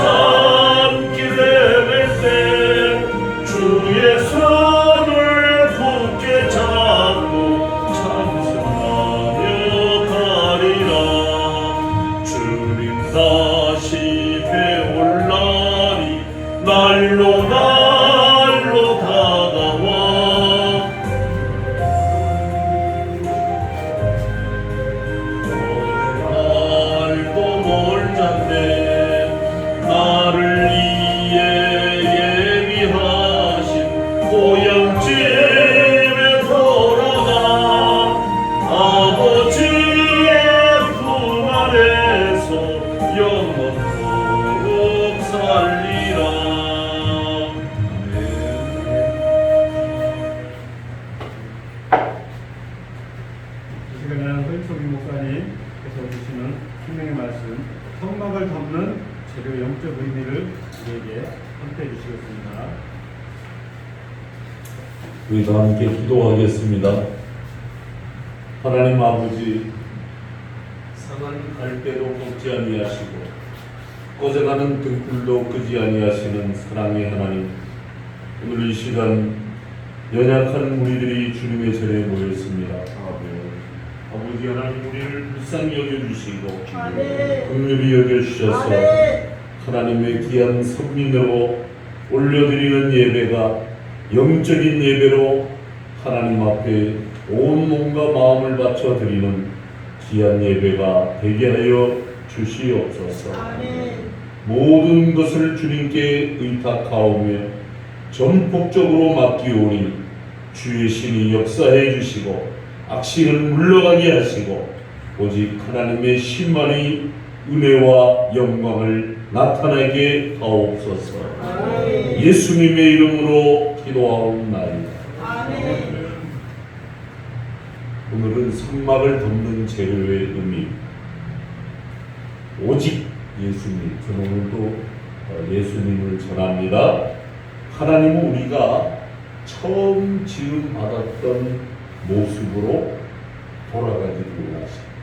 산길에 뵐 때 주의 손을 굳게 잡고 찬송하며 가리라. 주님 다시 배울 날이 날로 다가와 날도 멀잖네. 나를 위해 예비하신 고향집에 돌아가 아버지의 품 아래서 영원토록 살리라. 이 시간에는 허인석이 목사님께서 주시는 생명의 말씀, 성막을 덮는 재료 영적 의미를 우리에게 함께해 주시겠습니다. 우리 다 함께 기도하겠습니다. 하나님 아버지, 상한 갈대로 꺾지 아니하시고 꺼져가는 등불로 끄지 아니하시는 사랑의 하나님, 오늘 이 시간 연약한 우리들이 주님의 전에 모였습니다. 아버지 하나님, 우리를 불쌍히 여겨주시고 긍휼히 여겨주셔서 하나님의 귀한 선민으로 올려드리는 예배가 영적인 예배로 하나님 앞에 온 몸과 마음을 바쳐 드리는 귀한 예배가 되게 하여 주시옵소서. 모든 것을 주님께 의탁하오며 전폭적으로 맡기오니 주의 신이 역사해 주시고 악신은 물러가게 하시고 오직 하나님의 신만이 은혜와 영광을 나타나게 하옵소서. 예수님의 이름으로 기도하옵나이다. 오늘은 성막을 덮는 재료의 의미, 오직 예수님. 저는 오늘도 예수님을 전합니다. 하나님은 우리가 처음 지음 받았던 모습으로 돌아가기를 원하십니다.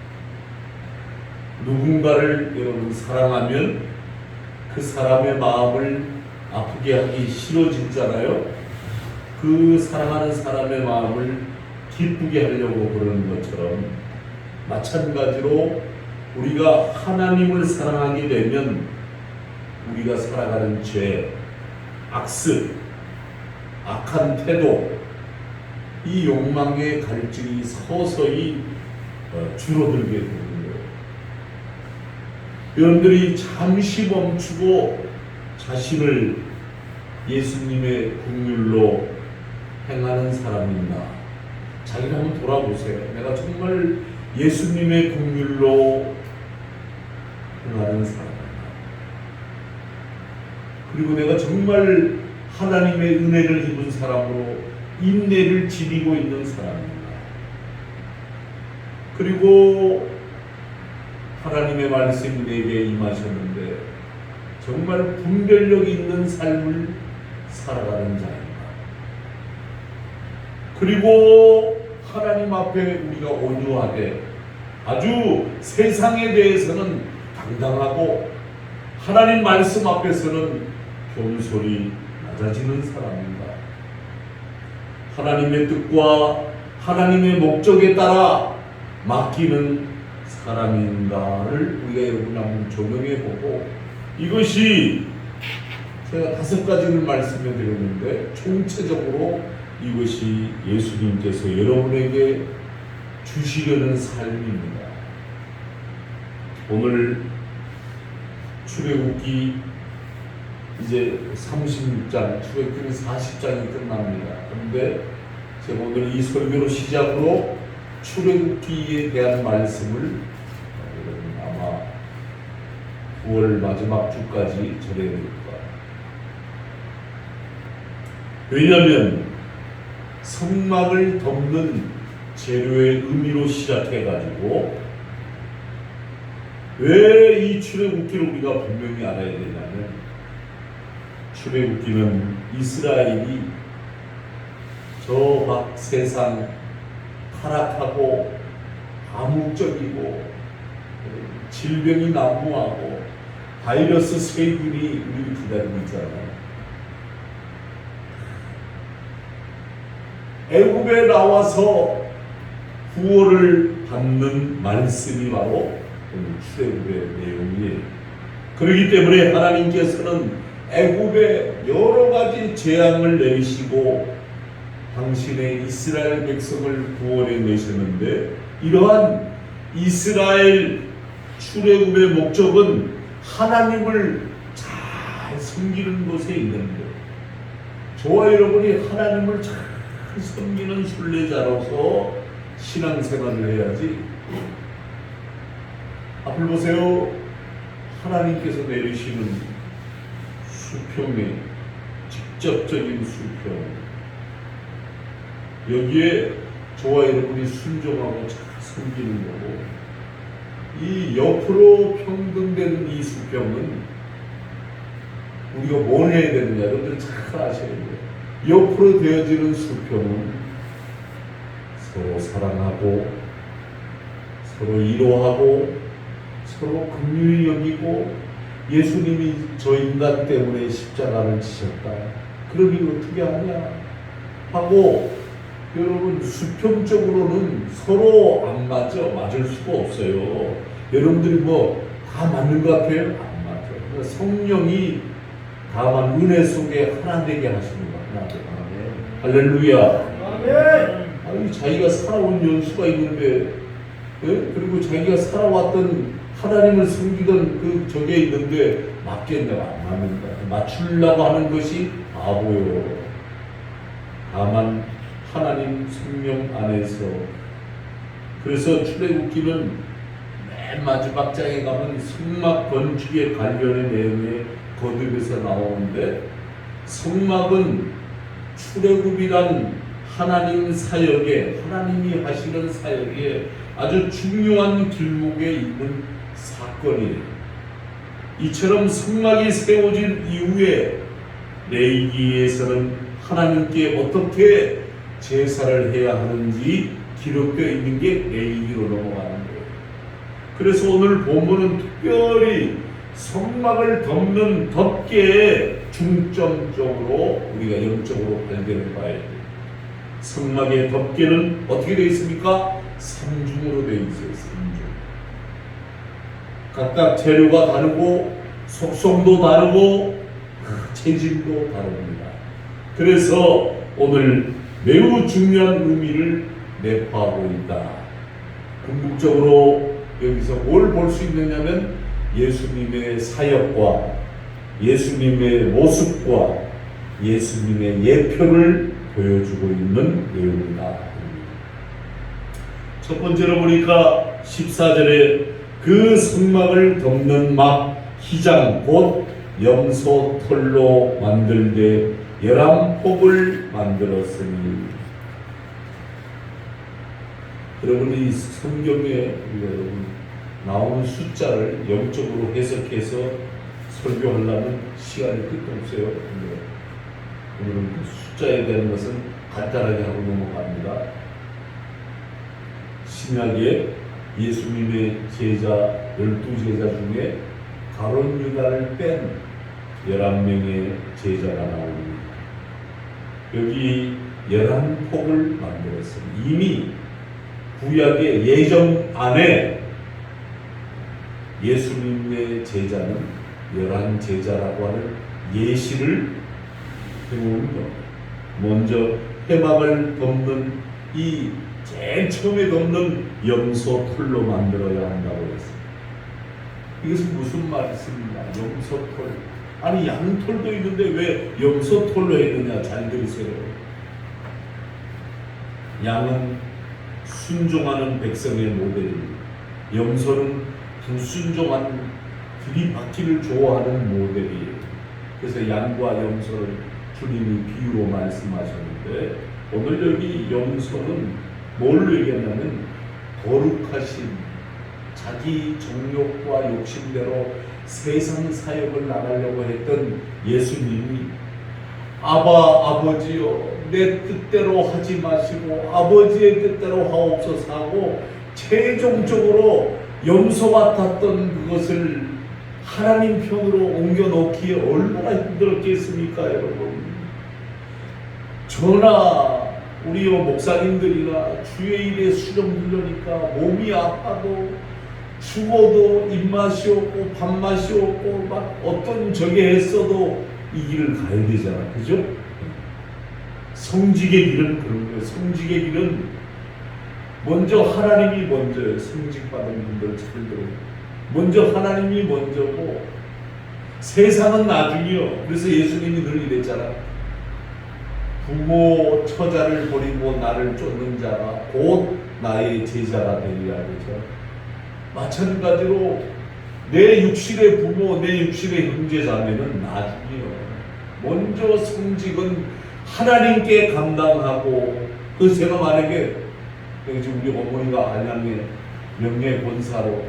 누군가를 여러분 사랑하면 그 사람의 마음을 아프게 하기 싫어지잖아요. 그 사랑하는 사람의 마음을 기쁘게 하려고 그러는 것처럼 마찬가지로 우리가 하나님을 사랑하게 되면 우리가 살아가는 죄, 악습, 악한 태도, 이 욕망의 갈증이 서서히 줄어들게 되는 거예요. 여러분들이 잠시 멈추고 자신을 예수님의 긍휼로 행하는 사람이 있나? 자기를 한번 돌아보세요. 내가 정말 예수님의 긍휼로 행하는 사람인가? 그리고 내가 정말 하나님의 은혜를 입은 사람으로 인내를 지니고 있는 사람인가? 그리고 하나님의 말씀이 내게 임하셨는데 정말 분별력 있는 삶을 살아가는 자인가? 그리고 하나님 앞에 우리가 온유하게 아주 세상에 대해서는 당당하고 하나님 말씀 앞에서는 겸손히 낮아지는 사람인가? 하나님의 뜻과 하나님의 목적에 따라 맡기는 사람인가를 우리가 여러분 한번 조명해보고, 이것이 제가 5가지를 말씀해 드렸는데 총체적으로 이것이 예수님께서 여러분에게 주시려는 삶입니다. 오늘 출애굽기 이제 36장, 출애굽기는 40장이 끝납니다. 그런데 제가 오늘 이 설교로 시작으로 출애굽기에 대한 말씀을 아마 9월 마지막 주까지 전해드릴 거예요. 왜냐하면 성막을 덮는 재료의 의미로 시작해가지고 왜 이 출애굽기를 우리가 분명히 알아야 되냐면, 출애굽기는 이스라엘이 저 밖 세상 타락하고 암묵적이고 질병이 난무하고 바이러스 세균이 우리를 기다리고 있잖아요. 애굽에 나와서 구원을 받는 말씀이 바로 오늘 출애굽의 내용이에요. 그렇기 때문에 하나님께서는 애굽에 여러 가지 재앙을 내리시고 당신의 이스라엘 백성을 구원해 내셨는데, 이러한 이스라엘 출애굽의 목적은 하나님을 잘 섬기는 곳에 있는 것. 저와 여러분이 하나님을 잘 섬기는 순례자로서 신앙생활을 해야지. 앞을 보세요. 하나님께서 내리시는 수평의 직접적인 수평, 여기에 저와 여러분이 순종하고 잘 섬기는 거고, 이 옆으로 평등된 이 수평은 우리가 뭘 해야 되느냐, 여러분들 잘 아셔야 돼요. 옆으로 되어지는 수평은 서로 사랑하고 서로 위로하고 서로 긍휼히 여기고, 예수님이 저 인간 때문에 십자가를 지셨다, 그러니 어떻게 하냐 하고, 여러분 수평적으로는 서로 안 맞을 수가 없어요. 여러분들이 뭐 다 맞는 것 같아요? 안 맞죠. 성령이 다만 은혜 속에 하나 되게 하시는 거. 하나 되게. 할렐루야. 아니, 자기가 살아온 연수가 있는데, 예? 그리고 자기가 살아왔던 하나님을 섬기던 그 저게 있는데 맞겠냐고 안 맞는다. 맞추려고 하는 것이 바보요. 다만 하나님 성령 안에서. 그래서 출애굽기는 맨 마지막 장에 가면 성막 건축의 관련의 내용에 거듭해서 나오는데, 성막은 출애굽이란 하나님 사역에, 하나님이 하시는 사역에 아주 중요한 길목에 있는 사건이에요. 이처럼 성막이 세워진 이후에 레위기에서는 하나님께 어떻게 제사를 해야 하는지 기록되어 있는 게 레위기로 넘어가는 거예요. 그래서 오늘 본문은 특별히 성막을 덮는 덮개에 중점적으로 우리가 영적으로 발견해 봐야 돼요. 성막의 덮개는 어떻게 되어 있습니까? 3중으로 되어 있어요. 3중. 각각 재료가 다르고 속성도 다르고 체질도 다릅니다. 그래서 오늘 매우 중요한 의미를 내포하고 있다. 궁극적으로 여기서 뭘 볼 수 있느냐면 예수님의 사역과 예수님의 모습과 예수님의 예표를 보여주고 있는 내용이다. 첫 번째로 보니까 14절에 그 성막을 덮는 막 희장 곧 염소 털로 만들되 11폭을 만들었으니, 여러분이 성경에 나오는 숫자를 영적으로 해석해서 설교하려면 시간이 끝도 없어요. 오늘은 그 숫자에 대한 것은 간단하게 하고 넘어갑니다. 신약에 예수님의 제자 12제자 중에 가룟 유다를 뺀 11명의 제자가 나옵니다. 여기 11폭을 만들었어요. 이미 구약의 예정 안에 예수님의 제자는 11제자라고 하는 예시를 해놓은 겁니다. 먼저 회막을 덮는 이 제일 처음에 덮는 염소 털로 만들어야 한다고 했습니다. 이것은 무슨 말씀입니까? 염소 털. 아니, 양털도 있는데 왜 염소 털로 했느냐? 잘 들으세요. 양은 순종하는 백성의 모델입니다. 염소는 불순종한 들이받기를 좋아하는 모델이에요. 그래서 양과 염소를 주님이 비유로 말씀하셨는데, 오늘 여기 염소는 뭘로 얘기하냐면 거룩하신 자기 정욕과 욕심대로 세상 사역을 나가려고 했던 예수님이 아버지여 내 뜻대로 하지 마시고 아버지의 뜻대로 하옵소서 하고 최종적으로 염소 같았던 그것을 하나님 편으로 옮겨 놓기에 얼마나 힘들었겠습니까, 여러분? 저나 우리 목사님들이나 주의 일에 수정 들려니까 몸이 아파도 죽어도 입맛이 없고 밥맛이 없고 막 어떤 저게 했어도 이 길을 가야 되잖아, 그죠? 성직의 길은 그런 거예요. 성직의 길은 먼저 하나님이 먼저예요. 성직받은 분들 잘 들어요. 먼저 하나님이 먼저고 세상은 나중이요. 그래서 예수님이 늘 이랬잖아. 부모 처자를 버리고 나를 쫓는 자가 곧 나의 제자가 되리라 그러죠. 마찬가지로 내 육신의 부모, 내 육신의 형제 자매는 나중이요. 먼저 성직은 하나님께 감당하고, 그래서 제가 만약에 여기 지금 우리 어머니가 안양의 명예 권사로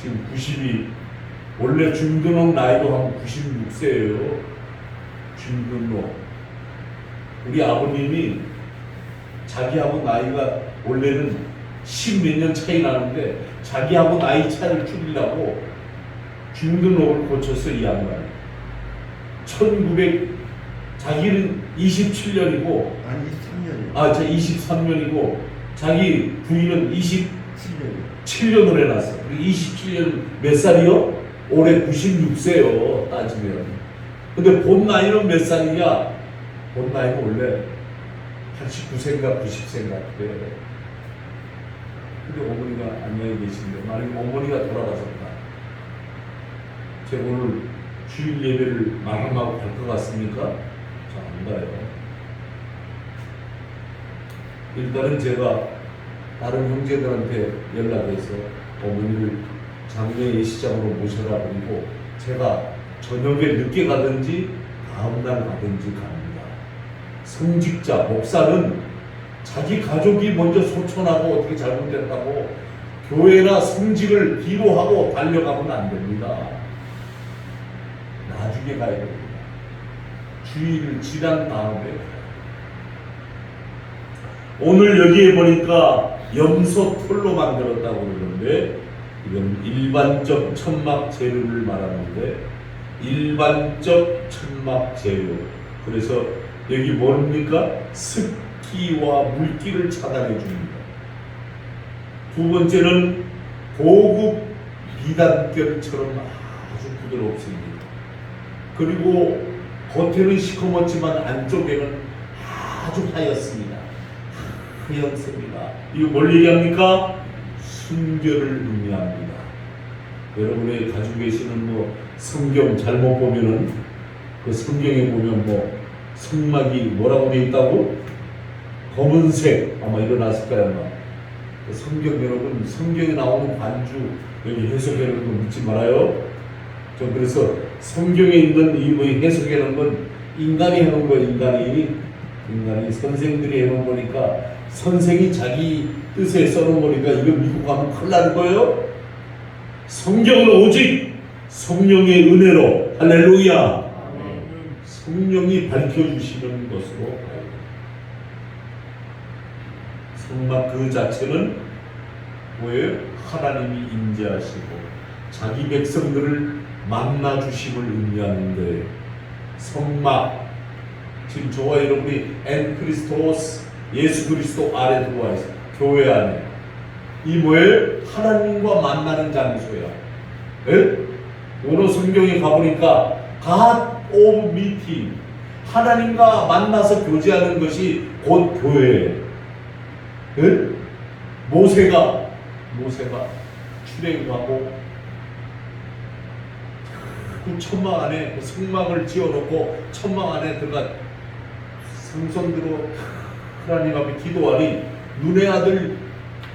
지금 90이, 원래 준근옥 나이도 한 96세예요. 준근옥. 우리 아버님이 자기하고 나이가 원래는 10몇 년 차이 나는데 자기하고 나이 차를 줄이려고 준근옥을 고쳤어, 이 양반이. 1900, 자기는 27년이고, 아니 23년이요. 아, 저 23년이고, 자기 부인은 27년을 해놨어. 27년 몇 살이요? 올해 96세요, 따지면. 근데 본 나이는 몇 살이냐? 본 나이는 원래 89세인가 90세인가 그래. 근데 어머니가 안녕히 계신데, 만약에 어머니가 돌아가셨다. 제가 오늘 주일 예배를 마감하고 갈 것 같습니까? 저 안 가요. 일단은 제가 다른 형제들한테 연락해서 어머니를 장례 예식장으로 모셔라, 그리고 제가 저녁에 늦게 가든지 다음날 가든지 갑니다. 성직자, 목사는 자기 가족이 먼저 소천하고 어떻게 잘못됐다고 교회나 성직을 뒤로 하고 달려가면 안 됩니다. 나중에 가야 됩니다. 주의를 지난 다음에. 오늘 여기에 보니까 염소 털로 만들었다고 그러는데, 이건 일반적 천막 재료를 말하는데, 일반적 천막 재료. 그래서 여기 뭡니까? 습기와 물기를 차단해 줍니다. 두 번째는 고급 비단결처럼 아주 부드럽습니다. 그리고 겉에는 시커멓지만 안쪽에는 아주 하얗습니다. 하얀색입니다. 이거 뭘 얘기합니까? 순결을 의미합니다. 여러분이 가지고 계시는 성경 잘못 보면은, 그 성경에 보면 성막이 뭐라고 되어 있다고? 검은색 아마 일어났을 거야. 아마. 성경 여러분, 성경에 나오는 반주 여기 해석하는 거 믿지 말아요. 저 그래서 성경에 있는 이 해석하는 건 인간이 해놓은 거예요. 인간이 선생들이 해놓은 거니까, 선생이 자기 뜻에 써놓은 거니까 이거 믿고 가면 큰일 나는 거예요. 성경은 오직 성령의 은혜로, 할렐루야, 성령이 밝혀주시는 것으로 봐야 됩니다. 성막 그 자체는 뭐예요? 하나님이 임재하시고 자기 백성들을 만나주심을 의미하는데, 성막, 지금 저와 여러분이 엔 크리스토스, 예수 그리스도 아래 들어와 있어요. 교회 안에. 이 뭐예요? 하나님과 만나는 장소야. 예? 오늘 성경에 가보니까 God of Meeting, 하나님과 만나서 교제하는 것이 곧 교회예요. 예? 모세가 출애굽하고 그 천막 안에 그 성막을 지어놓고 천막 안에 들어가 성전으로 하나님 앞에 기도하니, 눈의 아들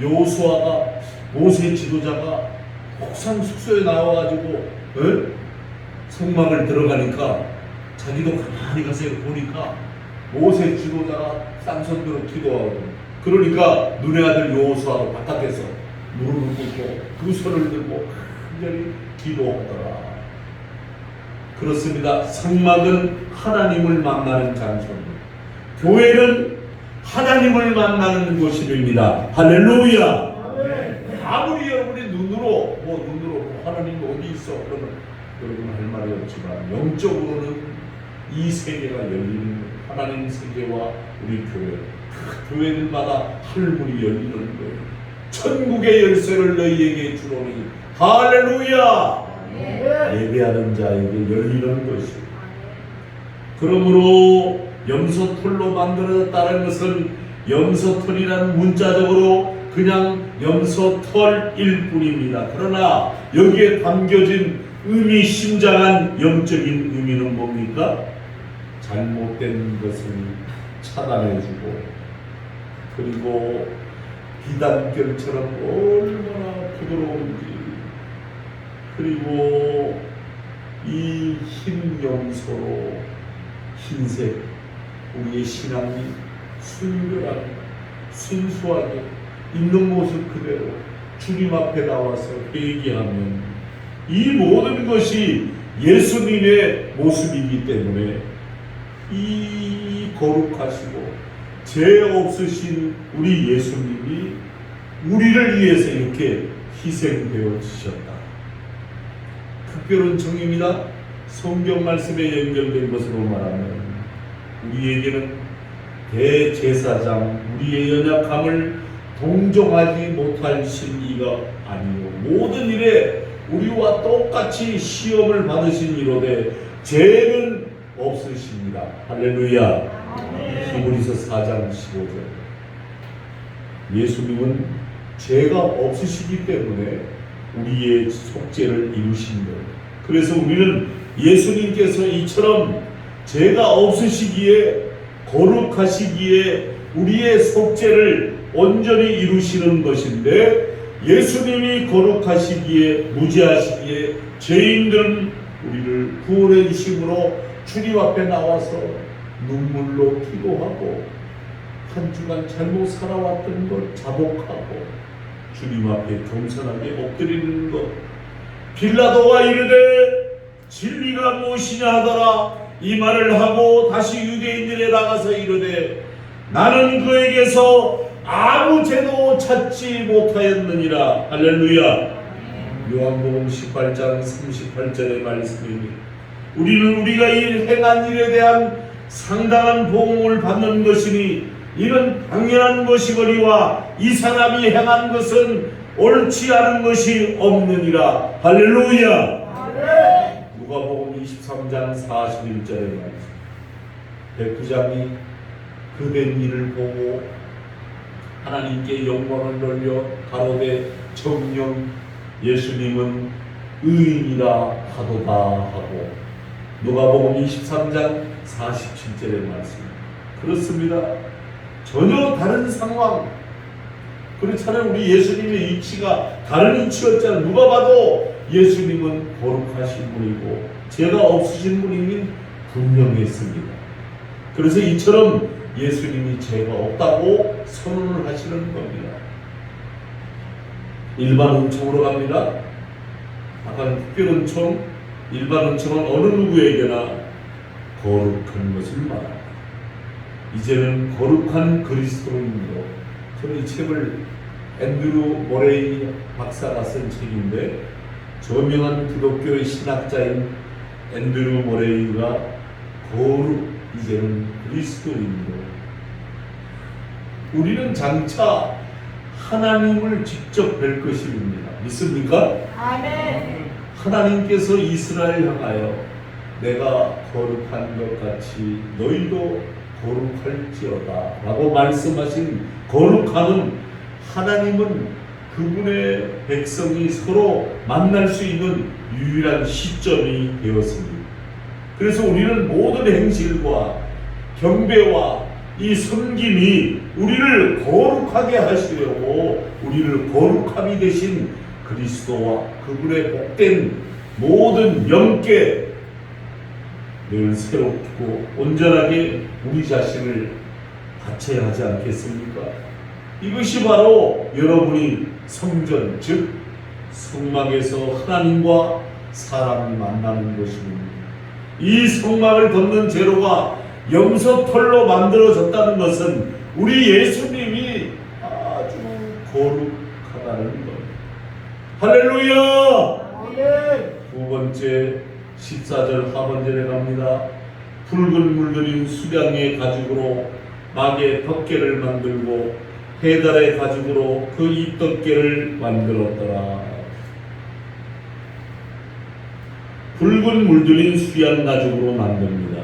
여호수아가, 모세 지도자가 옥상 숙소에 나와가지고 성막을 들어가니까 자기도 가만히 가서 보니까 모세 지도자가 쌍손으로 기도하고, 그러니까 눈의 아들 여호수아가 바깥에서 무릎을 꿇고 두 손을 들고 간절히 기도하더라. 그렇습니다. 성막은 하나님을 만나는 장소입니다. 교회는 하나님을 만나는 곳입니다. 할렐루야. 아무리 여러분이 눈으로 하나님이 어디 있어 그러면 여러분 할 말이 없지만 영적으로는 이 세계가 열리는 하나님 세계와 우리 교회 그 교회들마다 하늘문이 열리는 거예요. 천국의 열쇠를 너희에게 주노니 할렐루야. 예배하는 자에게 열리는 것이요. 그러므로 염소털로 만들어졌다는 것은 염소털이라는 문자적으로 그냥 염소털일 뿐입니다. 그러나 여기에 담겨진 의미 심장한 영적인 의미는 뭡니까? 잘못된 것을 차단해주고 그리고 비단결처럼 얼마나 부드러운지 그리고 이 흰 염소로 흰색 우리의 신앙이 순결하게 순수하게 있는 모습 그대로 주님 앞에 나와서 회개하면 이 모든 것이 예수님의 모습이기 때문에 이 거룩하시고 죄 없으신 우리 예수님이 우리를 위해서 이렇게 희생되어지셨다. 특별한 정의입니다. 성경 말씀에 연결된 것으로 말하면 우리에게는 대제사장 우리의 연약함을 동정하지 못하신 이가 아니요 모든 일에 우리와 똑같이 시험을 받으신 이로되 죄는 없으십니다. 할렐루야. 히브리서 4장 15절. 예수님은 죄가 없으시기 때문에 우리의 속죄를 이루신 거예요. 그래서 우리는 예수님께서 이처럼 죄가 없으시기에 거룩하시기에 우리의 속죄를 온전히 이루시는 것인데 예수님이 거룩하시기에 무죄하시기에 죄인들은 우리를 구원해 주심으로 주님 앞에 나와서 눈물로 기도하고 한 주간 잘못 살아왔던 것 자복하고 주님 앞에 겸손하게 엎드리는 것. 빌라도가 이르되 진리가 무엇이냐 하더라. 이 말을 하고 다시 유대인들에 나가서 이르되 나는 그에게서 아무 죄도 찾지 못하였느니라. 할렐루야. 요한복음 18장 38절의 말씀입니다. 우리는 우리가 행한 일에 대한 상당한 보응을 받는 것이니 이는 당연한 것이거니와 이 사람이 행한 것은 옳지 않은 것이 없느니라. 할렐루야. 누가복음 23장 41절의 말씀. 백부장이 그된 일을 보고 하나님께 영광을 돌려 가로되 정녕 예수님은 의인이라 하도다 하고 누가복음 23장 47절의 말씀. 그렇습니다. 전혀 다른 상황. 그렇잖아요. 우리 예수님의 이치가 다른 이치였잖아요. 누가 봐도 예수님은 거룩하신 분이고 죄가 없으신 분임이 분명했습니다. 그래서 이처럼 예수님이 죄가 없다고 선언을 하시는 겁니다. 일반 은총으로 갑니다. 아까는 특별 은총, 일반 은총은 어느 누구에게나 거룩한 것을 말합니다. 이제는 거룩한 그리스도인으로. 저는 이 책을 앤드루 모레이 박사가 쓴 책인데 저명한 기독교의 신학자인 앤드루 모레이가 거룩 이제는 그리스도인으로. 우리는 장차 하나님을 직접 뵐 것입니다. 믿습니까? 아멘. 하나님께서 이스라엘 향하여 내가 거룩한 것 같이 너희도 거룩할지어다 라고 말씀하신 거룩함은 하나님은 그분의 백성이 서로 만날 수 있는 유일한 시점이 되었습니다. 그래서 우리는 모든 행실과 경배와 이 섬김이 우리를 거룩하게 하시려고 우리를 거룩함이 되신 그리스도와 그분의 복된 모든 영께 늘 새롭고 온전하게 우리 자신을 바쳐야 하지 않겠습니까? 이것이 바로 여러분이 성전, 즉 성막에서 하나님과 사람이 만나는 것입니다. 이 성막을 덮는 재료가 염소털로 만들어졌다는 것은 우리 예수님이 아주 거룩하다는 겁니다. 할렐루야! 두 번째 14절 하반절에 갑니다. 붉은 물들인 수량의 가죽으로 막의 덮개를 만들고 해달의 가죽으로 그 잎덮개를 만들었더라. 붉은 물들인 수양 가죽으로 만듭니다.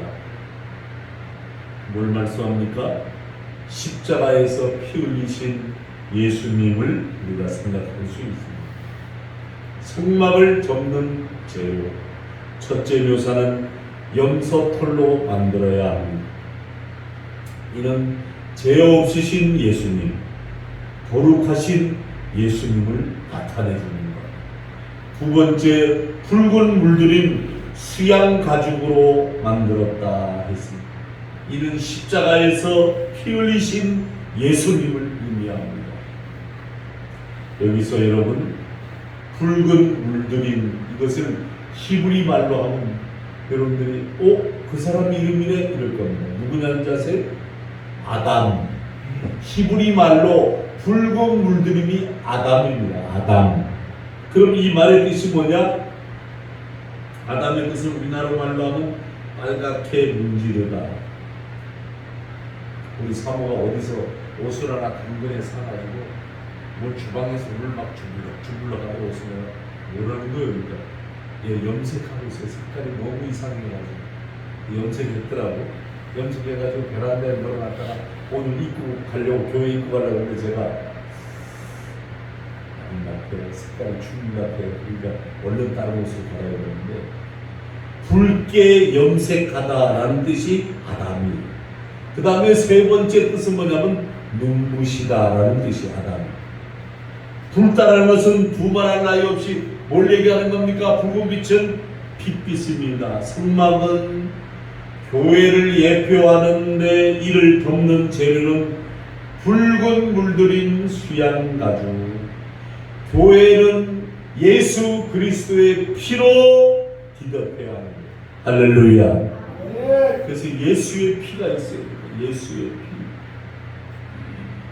뭘 말씀합니까? 십자가에서 피 흘리신 예수님을 우리가 생각할 수 있습니다. 성막을 접는 재료, 첫째 묘사는 염소털로 만들어야 합니다. 이는 죄 없으신 예수님, 거룩하신 예수님을 나타내 줍니다. 두 번째, 붉은 물들인 수양 가죽으로 만들었다 했습니다. 이는 십자가에서 피 흘리신 예수님을 의미합니다. 여기서 여러분, 붉은 물들인 이것을 히브리 말로 하면 여러분들이 그 사람 이름이네 이럴 겁니다. 누구냐는 지 아세요? 아담. 히브리 말로 붉은 물들임이 아담입니다. 아담. 그럼 이 말의 뜻이 뭐냐? 아담의 뜻을 우리나라 말로 하면 빨갛게 문지르다. 우리 사모가 어디서 옷을 하나 당근에 사가지고 뭐 주방에서 물을 막 주물러가고 옷을 뭐라는 거예요. 그러니까 염색하고 있어요. 색깔이 너무 이상해가지고 염색했더라고. 염색해가지고 베란다에 넣어놨다가 오늘 입고 가려고, 교회 입고 가려고 했는데 제가 안 같아요. 색깔이 죽은 것 같아요. 그러니까 얼른 다른 옷을 갈아야 되는데, 붉게 염색하다라는 뜻이 아담이에요. 그 다음에 세 번째 뜻은 뭐냐면 눈부시다라는 뜻이 아담. 붉다라는 것은 두말할 나위 없이 뭘 얘기하는 겁니까? 붉은 빛은 빛빛입니다. 성막은 교회를 예표하는데 이를 덮는 재료는 붉은 물들인 수양 가죽. 교회는 예수 그리스도의 피로 뒤덮여야 합니다. 할렐루야. 그래서 예수의 피가 있어요. 예수의 피.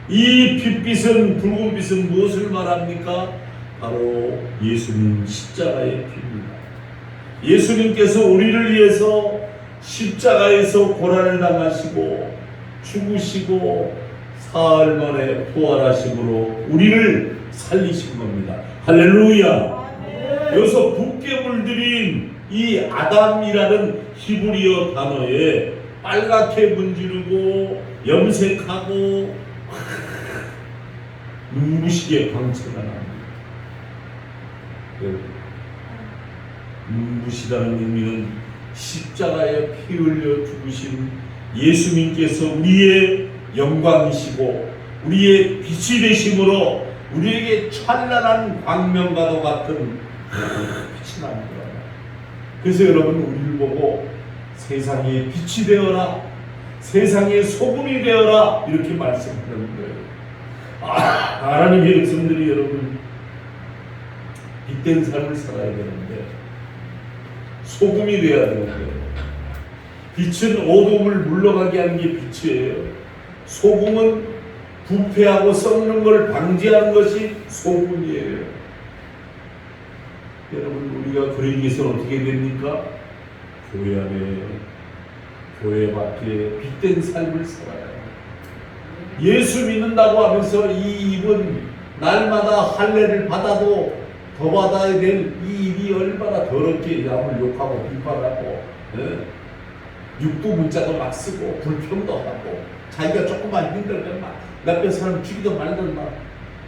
이 빛빛은, 붉은 빛은 무엇을 말합니까? 바로 예수님 십자가의 피입니다. 예수님께서 우리를 위해서 십자가에서 고난을 당하시고 죽으시고 사흘 만에 부활하심으로 우리를 살리신 겁니다. 할렐루야. 여기서 붉게 물들인 이 아담이라는 히브리어 단어에 빨갛게 문지르고 염색하고 눈부시게 광채가 납니다. 눈부시다는 의미는 십자가에 피 흘려 죽으신 예수님께서 우리의 영광이시고 우리의 빛이 되심으로 우리에게 찬란한 광명과도 같은 빛이 납니다. 그래서 여러분, 우리를 보고 세상의 빛이 되어라, 세상의 소금이 되어라 이렇게 말씀하는 거예요. 하나님의 백성들이 여러분 빛된 삶을 살아야 되는데 소금이 되어야 되는데, 빛은 어둠을 물러가게 하는 게 빛이에요. 소금은 부패하고 썩는 걸 방지하는 것이 소금이에요. 여러분, 우리가 그러기 위해서 어떻게 됩니까? 교회 안에, 교회 밖에 빛된 삶을 살아야 해요. 예수 믿는다고 하면서 이 입은 날마다 할례를 받아도 더 받아야 될 이 입이 얼마나 더럽게 남을 욕하고 비판하고, 육두 문자도 막 쓰고 불평도 하고 자기가 조금만 힘들면 막 몇몇 사람 죽이든 말든 막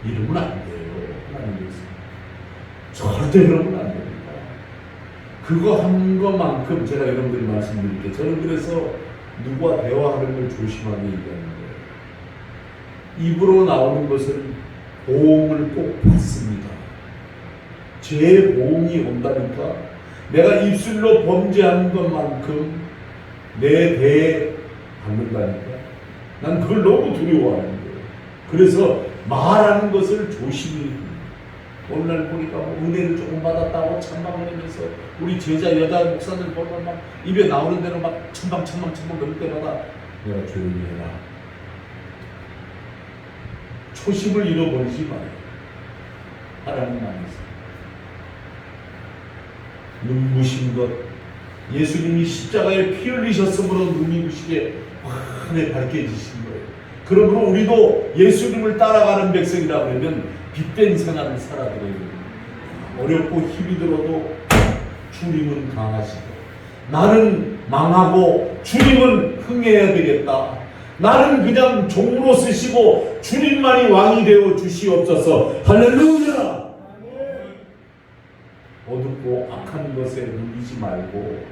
이러면 안 돼요. 하나님께서 절대 그러면 안 됩니다. 그거 한 것만큼 제가 여러분들이 말씀드릴게요. 저는 그래서 누구와 대화하는 걸 조심하게 얘기하는 거예요. 입으로 나오는 것은 보응을 꼭 받습니다. 죄의 보응이 온다니까. 내가 입술로 범죄하는 것만큼 내 배에 받는다니까. 난 그걸 너무 두려워하는 거예요. 그래서 말하는 것을 조심히. 오늘날 보니까 뭐 은혜를 조금 받았다고 찬방하면서 우리 제자 여자 목사들 보면 막 입에 나오는 대로 막 천방 넘을 때마다 내가 조용히 해라. 초심을 잃어버리지 마요. 하나님 안에서 눈부신 것, 예수님이 십자가에 피 흘리셨으므로 눈이 부시게 환히 밝혀지신 거예요. 그러므로 우리도 예수님을 따라가는 백성이라 그러면 빛된 생활을 살아드려야 됩니다. 어렵고 힘이 들어도 주님은 강하시고, 나는 망하고 주님은 흥해야 되겠다. 나는 그냥 종으로 쓰시고 주님만이 왕이 되어 주시옵소서. 할렐루야. 어둡고 악한 것에 눌리지 말고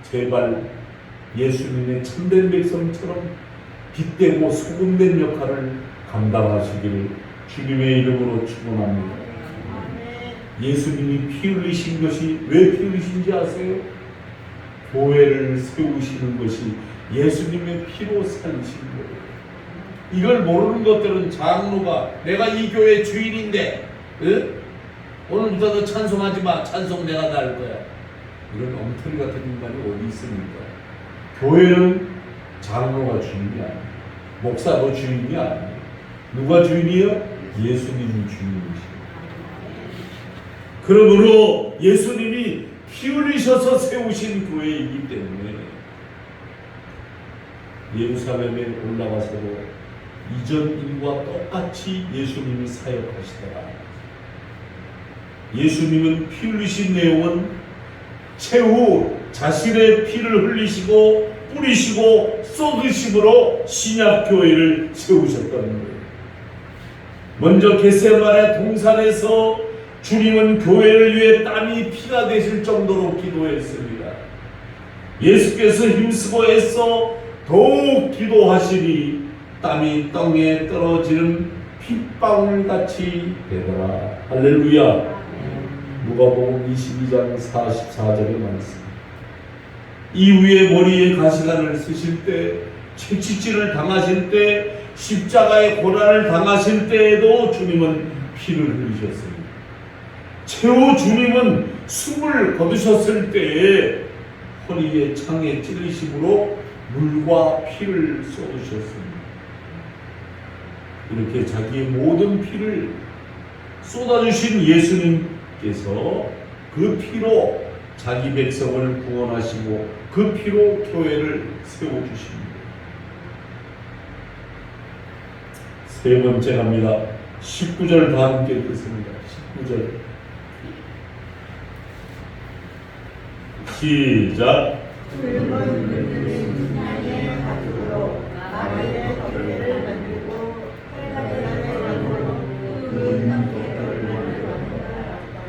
제발 예수님의 참된 백성처럼 빛되고 소금된 역할을 감당하시기를 주님의 이름으로 축원합니다. 예수님이 피 흘리신 것이 왜 피 흘리신지 아세요? 교회를 세우시는 것이 예수님의 피로 살리신 거예요. 이걸 모르는 것들은 장로가 내가 이 교회 주인인데 오늘부터 너 찬송하지 마. 찬송 내가 다 할 거야. 이런 엉터리 같은 인간이 어디 있습니까? 교회는 장로가 주인이 아니에요. 목사도 주인이 아니에요. 누가 주인이에요? 예수님이 주인이시죠. 그러므로 예수님이 피 흘리셔서 세우신 교회이기 때문에 예루살렘에 올라가서도 이전 일과 똑같이 예수님이 사역하시더라. 예수님은 피 흘리신 내용은 최후 자신의 피를 흘리시고 뿌리시고 쏟으심으로 신약교회를 세우셨다는 거예요. 먼저 겟세마네 동산에서 주님은 교회를 위해 땀이 피가 되실 정도로 기도했습니다. 예수께서 힘쓰고 애써 더욱 기도하시니 땀이 땅에 떨어지는 핏방울같이 되더라. 할렐루야. 누가복음 22장 44절의 말씀. 이후에 머리에 가시관을 쓰실 때, 채찍질을 당하실 때, 십자가의 고난을 당하실 때에도 주님은 피를 흘리셨습니다. 최후 주님은 숨을 거두셨을 때에 허리에 창에 찔리심으로 물과 피를 쏟으셨습니다. 이렇게 자기의 모든 피를 쏟아주신 예수님께서 그 피로 자기 백성을 구원하시고 그 피로 교회를 세워주십니다. 세 번째 갑니다. 19절 다 함께 읽겠습니다. 19절 시작.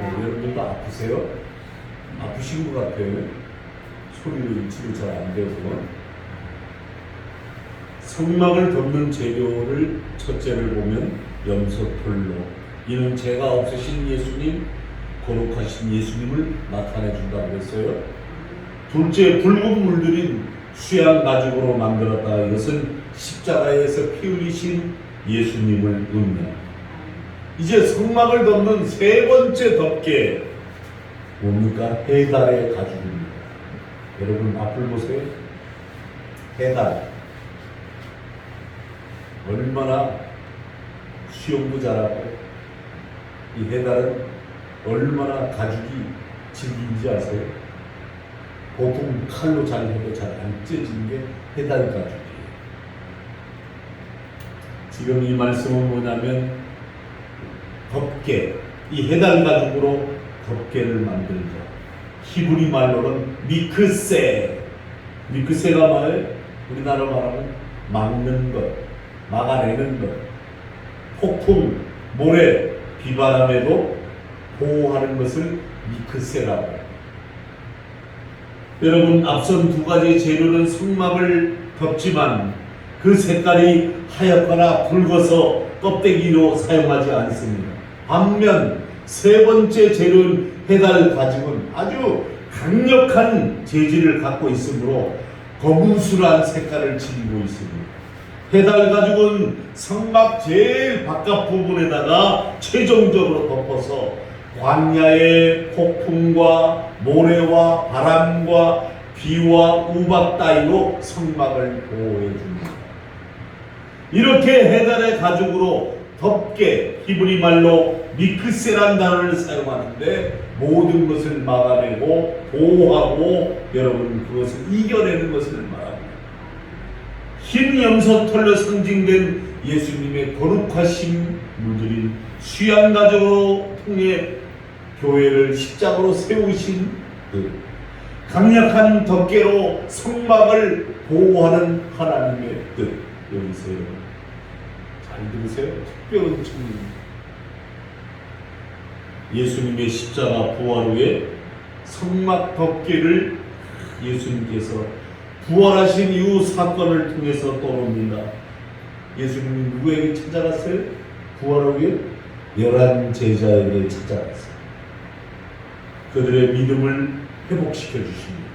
여러분들도 아프세요? 아프신 것 같아요. 소리를 치료 잘 안 되고. 성막을 덮는 재료를 첫째를 보면 염소털로, 이는 죄가 없으신 예수님, 거룩하신 예수님을 나타내 준다고 했어요. 둘째, 붉은 물들인 수양 가죽으로 만들었다. 이것은 십자가에서 피 흘리신 예수님을 의미합니다. 이제 성막을 덮는 세 번째 덮개 뭡니까? 해달의 가죽입니다. 여러분 앞을 보세요. 해달 얼마나 수영도 잘하고 이 해달은 얼마나 가죽이 질긴지 아세요? 보통 칼로 잘 해도 잘 안 찢어지는 게 해달 가죽이에요. 지금 이 말씀은 뭐냐면 덮개, 이 해달 가죽으로 덮개를 만들죠. 히브리 말로는 미크세. 미크세가 뭐예요? 우리나라 말하면 막는 것, 막아내는 것. 폭풍, 모래, 비바람에도 보호하는 것을 미크세라고 해요. 여러분, 앞선 두 가지 재료는 성막을 덮지만 그 색깔이 하얗거나 붉어서 껍데기로 사용하지 않습니다. 반면 세 번째 재료인 해달 가죽은 아주 강력한 재질을 갖고 있으므로 거무술한 색깔을 지니고 있습니다. 해달 가죽은 성막 제일 바깥 부분에다가 최종적으로 덮어서 광야의 폭풍과 모래와 바람과 비와 우박 따위로 성막을 보호해 줍니다. 이렇게 해달의 가죽으로 덮개, 히브리 말로 미크세란 단어를 사용하는데 모든 것을 막아내고 보호하고 여러분 그것을 이겨내는 것을 말합니다. 흰 염소털로 상징된 예수님의 거룩하심 물들인 수양가족으로 통해 교회를 십자가로 세우신 그 강력한 덮개로 성막을 보호하는 하나님의 뜻. 여기서 잘 들으세요. 특별한 측면입니다. 예수님의 십자가 부활 후에 성막 덮개를 예수님께서 부활하신 이후 사건을 통해서 떠옵니다. 예수님이 누구에게 찾아갔어요? 부활 후에 11 제자에게 찾아갔어요. 그들의 믿음을 회복시켜 주십니다.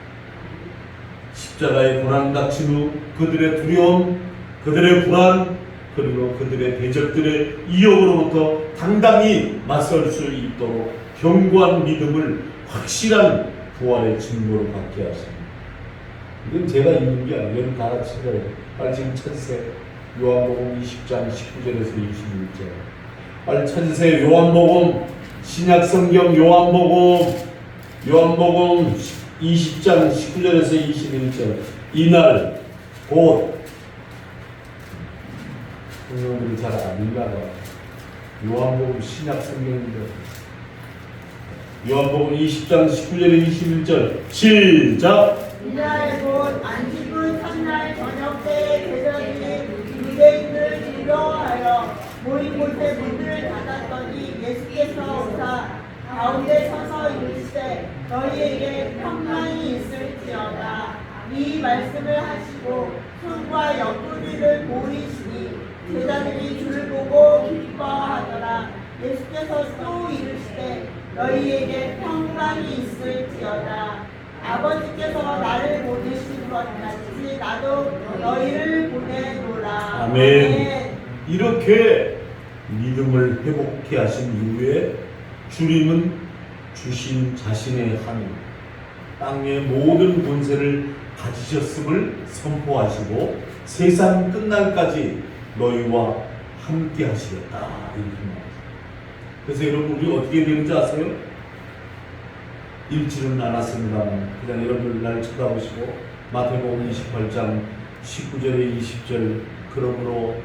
십자가의 고난 닥친 후 그들의 두려움, 그들의 불안, 그리고 그들의 대적들의 이역으로부터 당당히 맞설 수 있도록 견고한 믿음을 확실한 부활의 증거로 갖게 하십니다. 이건 제가 읽는 게 아니에요. 여러분 다 같이 읽어요. 빨리 지금 찾으세요. 요한복음 20장 19절에서 21절. 빨리 찾으세요. 요한복음 신약성경 요한복음 20장 19절에서 21절. 이날 곧 성령들이 잘 안 읽나봐. 요한복음 신약성경인데 요한복음 20장 19절에 21절 시작. 이날 곧 안식일 첫날 저녁때 대전이 유대인을 두려워하여 모인 곳에 문을 닫았더니 예수께서 오사 가운데 서서 이르시되 너희에게 평강이 있을지어다. 이 말씀을 하시고 손과 옆구리를 보이시니 제자들이 주를 보고 기뻐하더라. 예수께서 또 이르시되 너희에게 평강이 있을지어다. 아버지께서 나를 보내신 것 같이 나도 너희를 보내노라. 아멘. 이렇게 믿음을 회복케 하신 이후에 주님은 주신 자신의 하늘 땅의 모든 권세를 가지셨음을 선포하시고 세상 끝날까지 너희와 함께 하시겠다 이렇게 말합니다. 그래서 여러분 우리 어떻게 되는지 아세요? 읽지는 않았습니다만 그냥 여러분들 날 쳐다보시고 마태복음 28장 19절에 20절 그러므로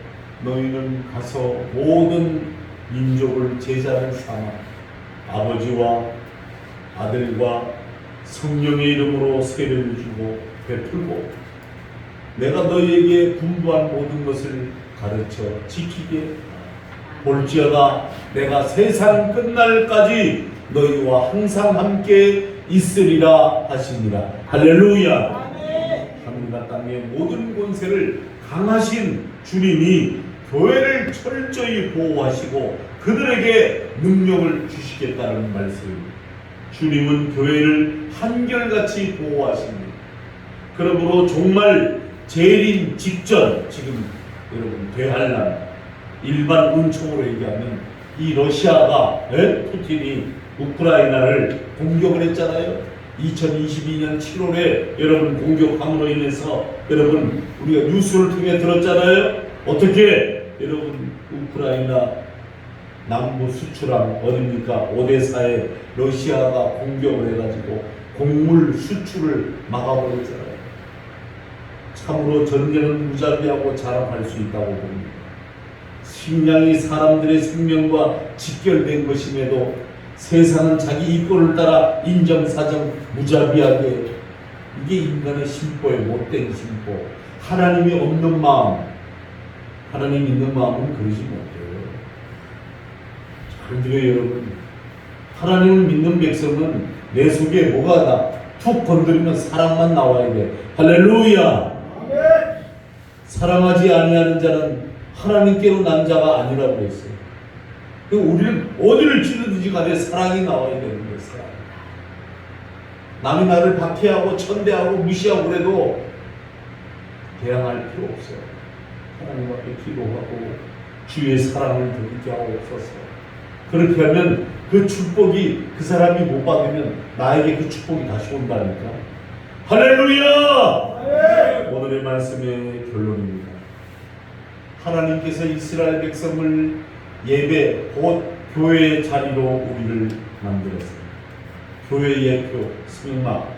너희는 가서 모든 민족을 제자를 삼아 아버지와 아들과 성령의 이름으로 세례를 주고 베풀고 내가 너희에게 분부한 모든 것을 가르쳐 지키게 볼지어다. 내가 세상 끝날까지 너희와 항상 함께 있으리라 하시니라. 할렐루야. 하늘과 땅의 모든 권세를 강하신 주님이 교회를 철저히 보호하시고 그들에게 능력을 주시겠다는 말씀입니다. 주님은 교회를 한결같이 보호하십니다. 그러므로 정말 재림 직전 지금 여러분 대환란 일반 은총으로 얘기하면 이 러시아가 푸틴이 우크라이나를 공격을 했잖아요. 2022년 7월에 여러분 공격함으로 인해서 여러분 우리가 뉴스를 통해 들었잖아요. 어떻게 여러분 우크라이나 남부 수출항 어딥니까? 오데사에 러시아가 공격을 해가지고 곡물 수출을 막아버렸잖아요. 참으로 전쟁은 무자비하고 자랑할 수 있다고 봅니다. 식량이 사람들의 생명과 직결된 것임에도 세상은 자기 이권을 따라 인정사정 무자비하게 이게 인간의 심보의 못된 심보. 하나님이 없는 마음, 하나님 있는 마음은 그러지 못해요. 잘 들어요 여러분. 하나님을 믿는 백성은 내 속에 뭐가 다 툭 건드리면 사랑만 나와야 돼. 할렐루야. 사랑하지 아니하는 자는 하나님께로 난 자가 아니라고 했어요. 우리는 어디를 찌르든지 간에 사랑이 나와야 되는 거예요. 사랑. 남이 나를 박해하고 천대하고 무시하고 그래도 대항할 필요 없어요. 하나님 앞에 기도하고 주의 사랑을 느끼게 하고 없어서 그렇게 하면 그 축복이 그 사람이 못 받으면 나에게 그 축복이 다시 온다니까. 할렐루야! 오늘의 말씀의 결론입니다. 하나님께서 이스라엘 백성을 예배 곧 교회의 자리로 우리를 만들었습니다. 교회의 표, 승막,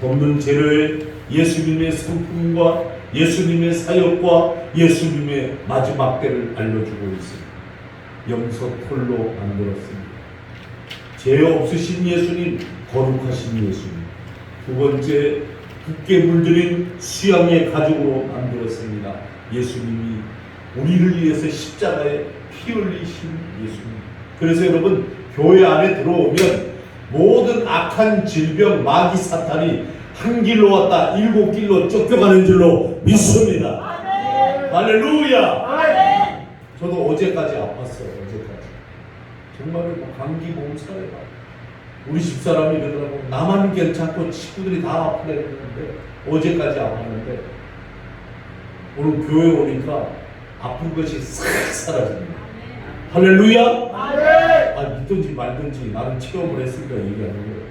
덮는 재료에 예수님의 성품과 예수님의 사역과 예수님의 마지막 때를 알려주고 있습니다. 염소털로 만들었습니다. 죄 없으신 예수님, 거룩하신 예수님. 두 번째, 굳게 물들인 수양의 가죽으로 만들었습니다. 예수님이 우리를 위해서 십자가에 피 흘리신 예수님. 그래서 여러분, 교회 안에 들어오면 모든 악한 질병, 마귀, 사탄이 한 길로 왔다 7길로 쫓겨가는 줄로 믿습니다. 할렐루야. 저도 어제까지 아팠어요. 어제까지 정말 감기 몸살에가 우리 집사람이 그러더라고. 나만 괜찮고 친구들이 다 아프다 그러는데 어제까지 아팠는데 오늘 교회 오니까 아픈 것이 싹 사라집니다. 할렐루야. 믿든지 말든지 나는 체험을 했으니까 얘기하는 거예요.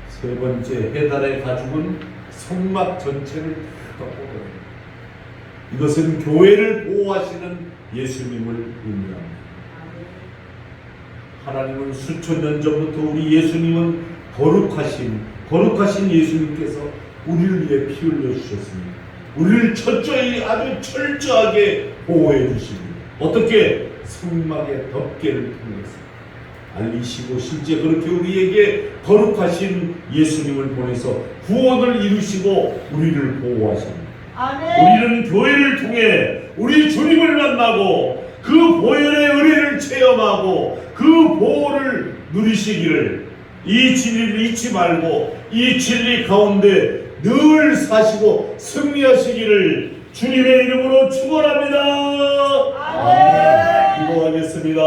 세 번째, 해달의 가죽은 성막 전체를 다 덮어버려요. 이것은 교회를 보호하시는 예수님을 의미합니다. 하나님은 수천 년 전부터 우리 예수님은 거룩하신 예수님께서 우리를 위해 피 흘려 주셨습니다. 우리를 철저히 아주 철저하게 보호해 주십니다. 어떻게? 성막의 덮개를 통해서 알리시고 실제 그렇게 우리에게 거룩하신 예수님을 보내서 구원을 이루시고 우리를 보호하십니다. 우리는 교회를 통해 우리 주님을 만나고 그 보혈의 은혜를 체험하고 그 보호를 누리시기를, 이 진리를 잊지 말고 이 진리 가운데 늘 사시고 승리하시기를 주님의 이름으로 축원합니다. 기도하겠습니다.